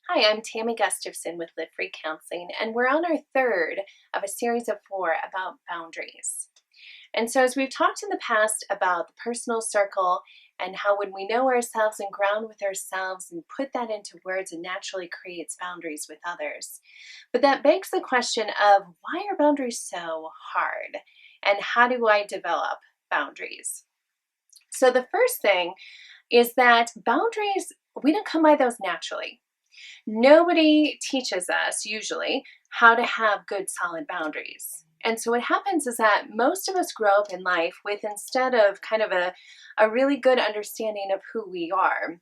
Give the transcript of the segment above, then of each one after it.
Hi, I'm Tammy Gustafson with LiveFree Counseling, and we're on our third of a series of 4 about boundaries. And so, as we've talked in the past about the personal circle and how when we know ourselves and ground with ourselves and put that into words, it naturally creates boundaries with others. But that begs the question of why are boundaries so hard? And how do I develop boundaries? So, the first thing is that boundaries, we don't come by those naturally. Nobody teaches us usually how to have good solid boundaries. And so what happens is that most of us grow up in life with, instead of kind of a really good understanding of who we are,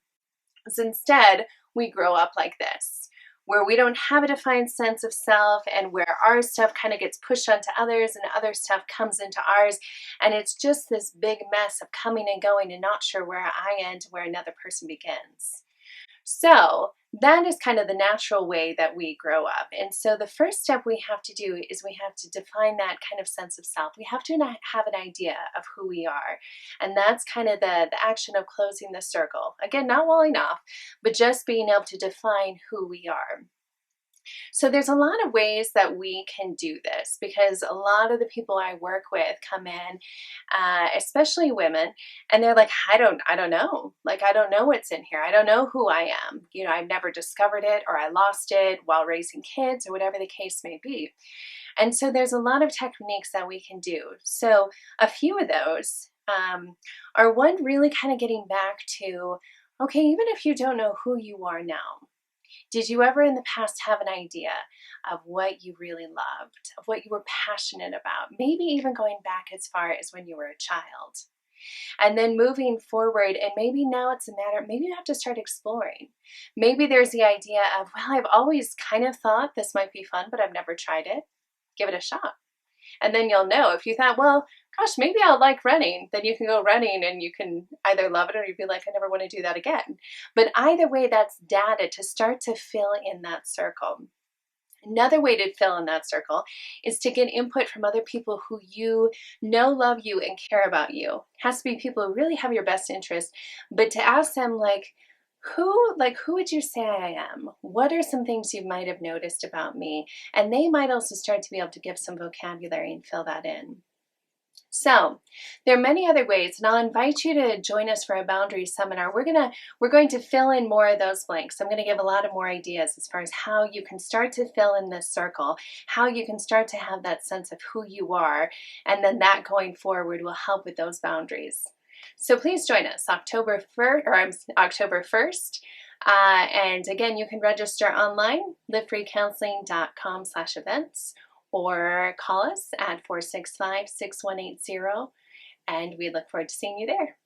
is instead we grow up like this, where we don't have a defined sense of self and where our stuff kind of gets pushed onto others and other stuff comes into ours. And it's just this big mess of coming and going and not sure where I end, where another person begins. So that is kind of the natural way that we grow up. And so the first step we have to do is we have to define that kind of sense of self. We have to have an idea of who we are. And that's kind of the action of closing the circle. Again, not walling off, but just being able to define who we are. So there's a lot of ways that we can do this because a lot of the people I work with come in, especially women, and they're like, I don't know. Like, I don't know what's in here. I don't know who I am. You know, I've never discovered it, or I lost it while raising kids, or whatever the case may be. And so there's a lot of techniques that we can do. So a few of those are one, really kind of getting back to, okay, even if you don't know who you are now, did you ever in the past have an idea of what you really loved, of what you were passionate about? Maybe even going back as far as when you were a child. And then moving forward, and maybe now it's a matter, maybe you have to start exploring. Maybe there's the idea of, well, I've always kind of thought this might be fun, but I've never tried it. Give it a shot. And then you'll know. If you thought, well, gosh, maybe I'll like running, then you can go running and you can either love it or you'd be like, I never want to do that again. But either way, that's data to start to fill in that circle. Another way to fill in that circle is to get input from other people who you know, love you, and care about you. It has to be people who really have your best interest, but to ask them, who would you say I am? What are some things you might have noticed about me? And they might also start to be able to give some vocabulary and fill that in. So there are many other ways, and I'll invite you to join us for a boundaries seminar. We're going to fill in more of those blanks. I'm going to give a lot of more ideas as far as how you can start to fill in this circle, how you can start to have that sense of who you are, and then that going forward will help with those boundaries. So please join us October 1st. And again, you can register online, livefreecounseling.com/events, or call us at 465-6180, and we look forward to seeing you there.